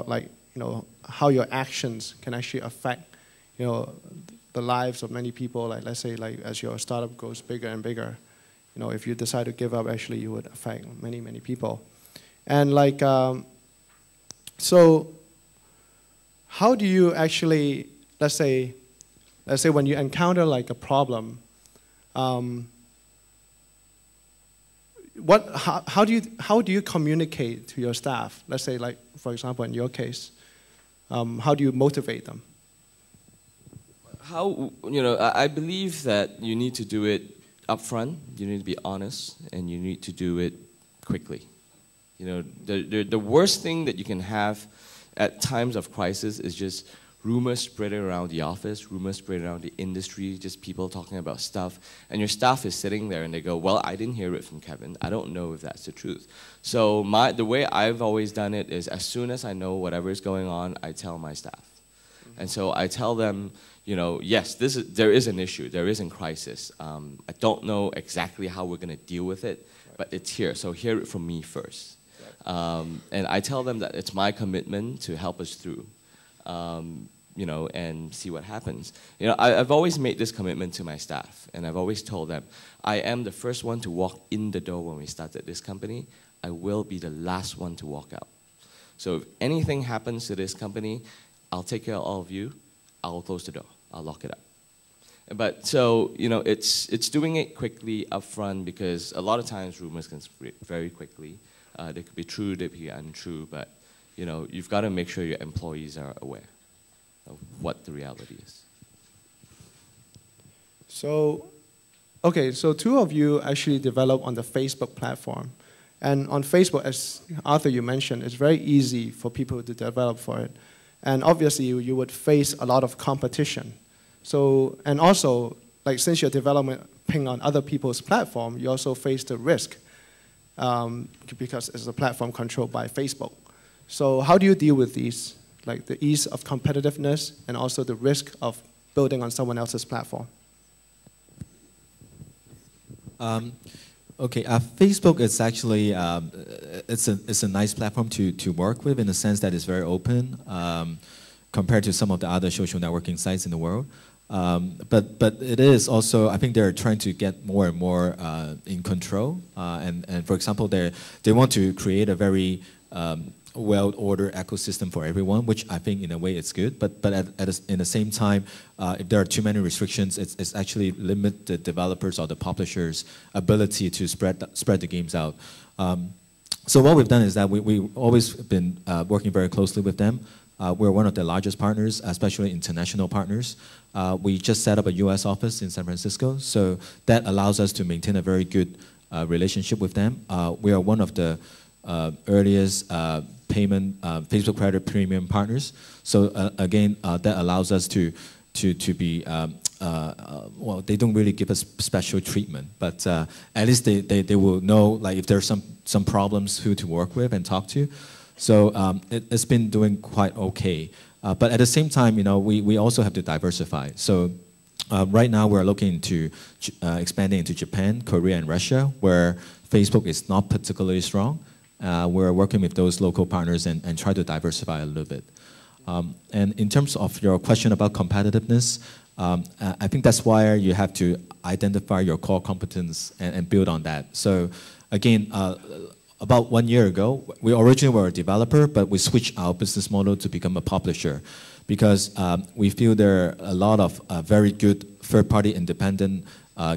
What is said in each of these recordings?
like, how your actions can actually affect, the lives of many people. Like, let's say, like, as your startup goes bigger and bigger, if you decide to give up, actually you would affect many, many people. And like, so how do you actually, let's say when you encounter like a problem, how do you communicate to your staff? Let's say, like, for example, in your case, how do you motivate them? I believe that you need to do it upfront. You need to be honest, and you need to do it quickly. The worst thing that you can have at times of crisis is just rumors spreading around the office, rumors spreading around the industry, just people talking about stuff, and your staff is sitting there and they go, well, I didn't hear it from Kevin. I don't know if that's the truth. So the way I've always done it is, as soon as I know whatever is going on, I tell my staff. And so I tell them, yes, there is an issue, there is a crisis. I don't know exactly how we're going to deal with it, but it's here, so hear it from me first. And I tell them that it's my commitment to help us through. And see what happens. I've always made this commitment to my staff, and I've always told them, I am the first one to walk in the door when we started this company. I will be the last one to walk out. So if anything happens to this company, I'll take care of all of you. I'll close the door. I'll lock it up. But so, it's doing it quickly upfront, because a lot of times rumors can spread very quickly. They could be true, they could be untrue, but you've got to make sure your employees are aware of what the reality is. So, okay, so two of you actually develop on the Facebook platform. And on Facebook, as Arthur, you mentioned, it's very easy for people to develop for it. And obviously, you would face a lot of competition. So, and also, like, since you're developing on other people's platform, you also face the risk because it's a platform controlled by Facebook. So how do you deal with these, like the ease of competitiveness and also the risk of building on someone else's platform? Okay, Facebook is actually it's a nice platform to work with, in the sense that it's very open compared to some of the other social networking sites in the world. But it is also, I think they're trying to get more and more in control. And for example, they want to create a very well-ordered ecosystem for everyone, which I think in a way it's good. But in the same time, if there are too many restrictions, it's actually limit the developers or the publishers' ability to spread the games out. So what we've done is that we've always been working very closely with them. We're one of the largest partners, especially international partners. We just set up a US office in San Francisco, so that allows us to maintain a very good relationship with them. We are one of the earliest payment Facebook credit premium partners. So again, that allows us to be, well, they don't really give us special treatment, but at least they will know, like, if there's some problems, who to work with and talk to. So it's been doing quite okay. But at the same time, we also have to diversify. So right now we're looking into expanding into Japan, Korea, and Russia, where Facebook is not particularly strong. We're working with those local partners and try to diversify a little bit. And in terms of your question about competitiveness, I think that's why you have to identify your core competence and build on that. So again, about 1 year ago, we originally were a developer, but we switched our business model to become a publisher, because we feel there are a lot of very good third-party independent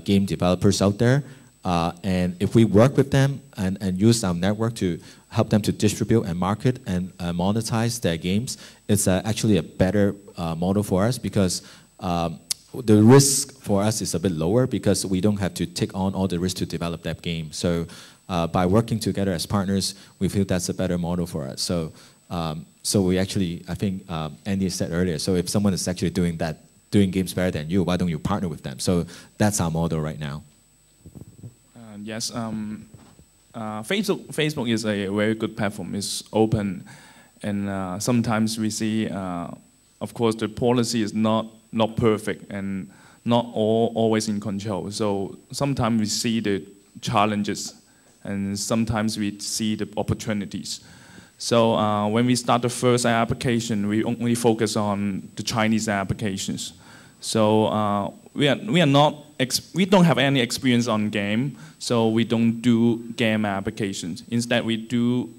game developers out there. And if we work with them and use our network to help them to distribute and market and monetize their games, it's actually a better model for us, because the risk for us is a bit lower, because we don't have to take on all the risk to develop that game. So by working together as partners, we feel that's a better model for us. So we actually, I think Andy said earlier, so if someone is actually doing games better than you, why don't you partner with them? So that's our model right now. Yes, Facebook is a very good platform. It's open, and sometimes we see, of course, the policy is not perfect and not always in control. So sometimes we see the challenges, and sometimes we see the opportunities. So when we start the first application, we only focus on the Chinese applications. So we don't have any experience on game, so we don't do game applications. Instead, we do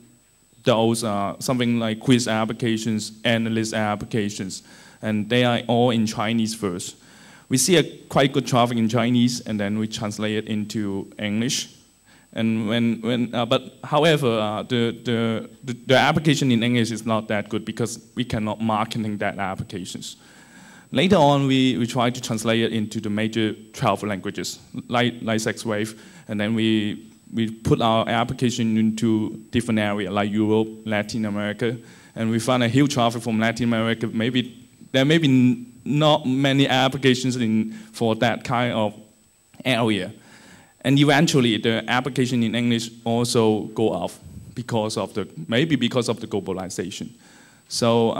those something like quiz applications, analyst applications, and they are all in Chinese first. We see a quite good traffic in Chinese, and then we translate it into English. And however, the application in English is not that good because we cannot marketing that applications. Later on, we try to translate it into the major 12 languages, like X-Wave, and then we put our application into different areas, like Europe, Latin America, and we find a huge traffic from Latin America. There may be not many applications for that kind of area. And eventually, the application in English also go off maybe because of the globalization. So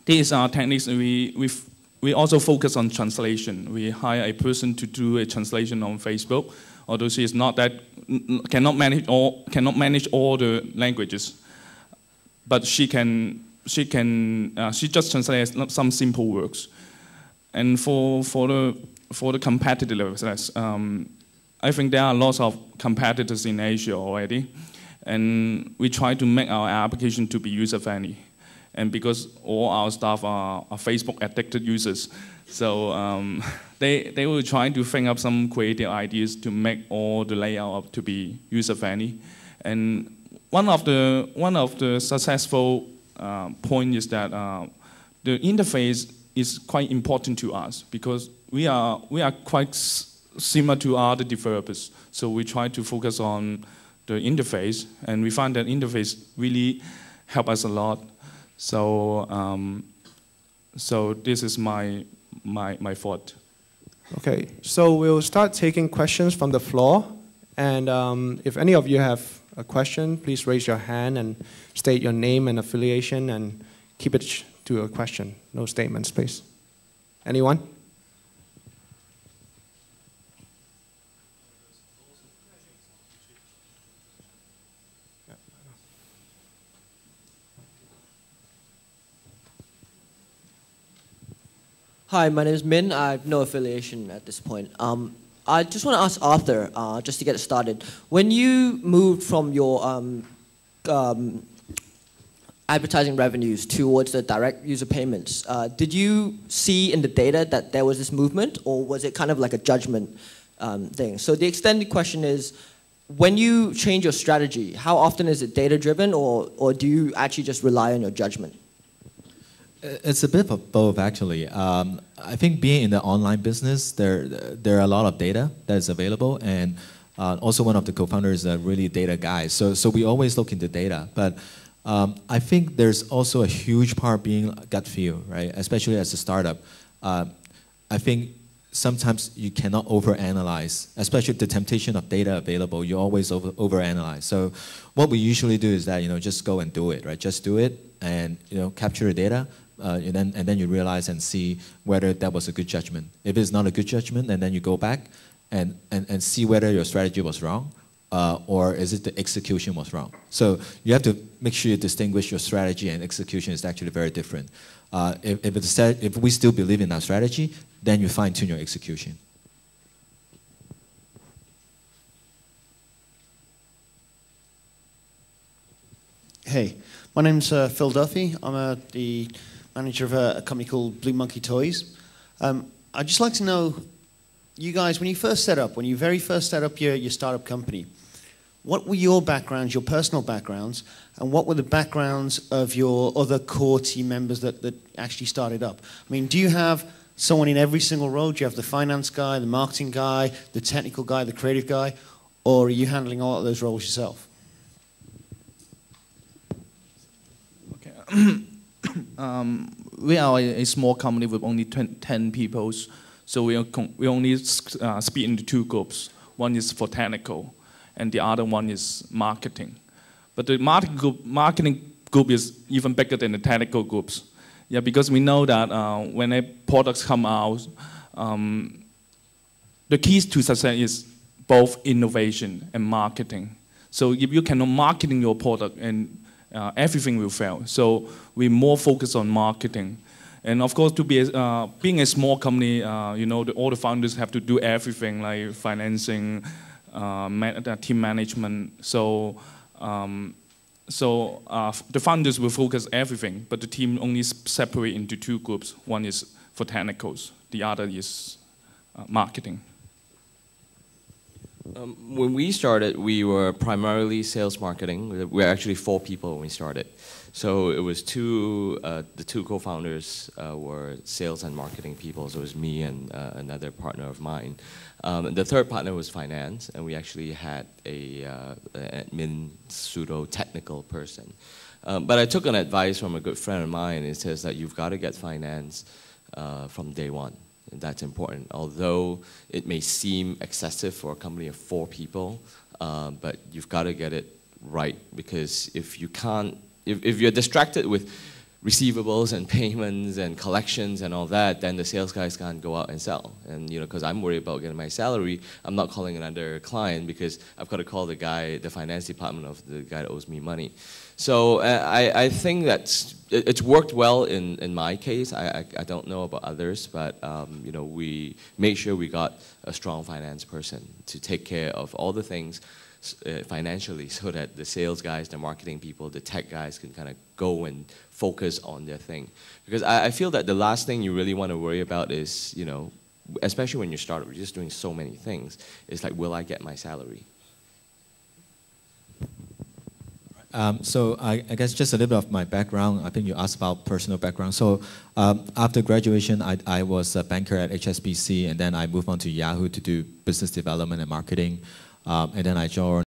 these are techniques. We also focus on translation. We hire a person to do a translation on Facebook, although she is not that cannot manage all the languages, but she just translates some simple words. And for the competitiveness, I think there are lots of competitors in Asia already, and we try to make our application to be user-friendly. And because all our staff are Facebook addicted users, so they will try to think up some creative ideas to make all the layout to be user-friendly. And one of the successful point is that the interface is quite important to us because we are quite similar to other developers. So we try to focus on the interface, and we find that interface really help us a lot. So so this is my thought. Okay, so we'll start taking questions from the floor, and if any of you have a question, please raise your hand and state your name and affiliation, and keep it to a question. No statements, please. Anyone? Hi, my name is Min. I have no affiliation at this point. I just want to ask Arthur, just to get it started. When you moved from your advertising revenues towards the direct user payments, did you see in the data that there was this movement, or was it kind of like a judgment thing? So the extended question is, when you change your strategy, how often is it data-driven, or do you actually just rely on your judgment? It's a bit of both, actually. I think being in the online business, there are a lot of data that is available, and also one of the co-founders is a really data guy. So we always look into data, but I think there's also a huge part being gut feel, right? Especially as a startup. I think sometimes you cannot overanalyze, especially the temptation of data available. You always overanalyze. So what we usually do is that just go and do it, right? Just do it and capture the data. And then you realize and see whether that was a good judgment. If it's not a good judgment, and then you go back and see whether your strategy was wrong, or is it the execution was wrong. So you have to make sure you distinguish your strategy and execution is actually very different. If we still believe in our strategy, then you fine-tune your execution. Hey, my name's Phil Duffy. I'm the manager of a company called Blue Monkey Toys. I'd just like to know, you guys, when you very first set up your startup company, what were your backgrounds, your personal backgrounds, and what were the backgrounds of your other core team members that actually started up? I mean, do you have someone in every single role? Do you have the finance guy, the marketing guy, the technical guy, the creative guy, or are you handling all of those roles yourself? We are a small company with only 10 people, so we only split into two groups. One is for technical, and the other one is marketing. But the marketing group is even bigger than the technical groups. Yeah, because we know that when a products come out, the keys to success is both innovation and marketing. So if you cannot marketing your product and everything will fail. So we more focus on marketing. And of course, to be being a small company, you know, all the founders have to do everything like financing, team management. So, the founders will focus everything, but the team only separate into two groups. One is for technicals, the other is marketing. When we started, we were primarily sales marketing. We were actually 4 people when we started. So it was the two co-founders were sales and marketing people. So it was me and another partner of mine. The third partner was finance, and we actually had an admin pseudo-technical person. But I took an advice from a good friend of mine. It says that you've got to get finance from day one. And that's important. Although it may seem excessive for a company of 4 people, but you've got to get it right, because if you can't, if you're distracted with receivables and payments and collections and all that, then the sales guys can't go out and sell. And you know, because I'm worried about getting my salary, I'm not calling another client because I've got to call the guy, the finance department of the guy that owes me money. So I think that it's worked well in my case. I don't know about others, but you know, we made sure we got a strong finance person to take care of all the things financially, so that the sales guys, the marketing people, the tech guys can kind of go and focus on their thing. Because I feel that the last thing you really want to worry about is, you know, especially when you start, you're just doing so many things, it's like, will I get my salary? So I guess just a little bit of my background. I think you asked about personal background. So after graduation, I was a banker at HSBC, and then I moved on to Yahoo to do business development and marketing. And then I joined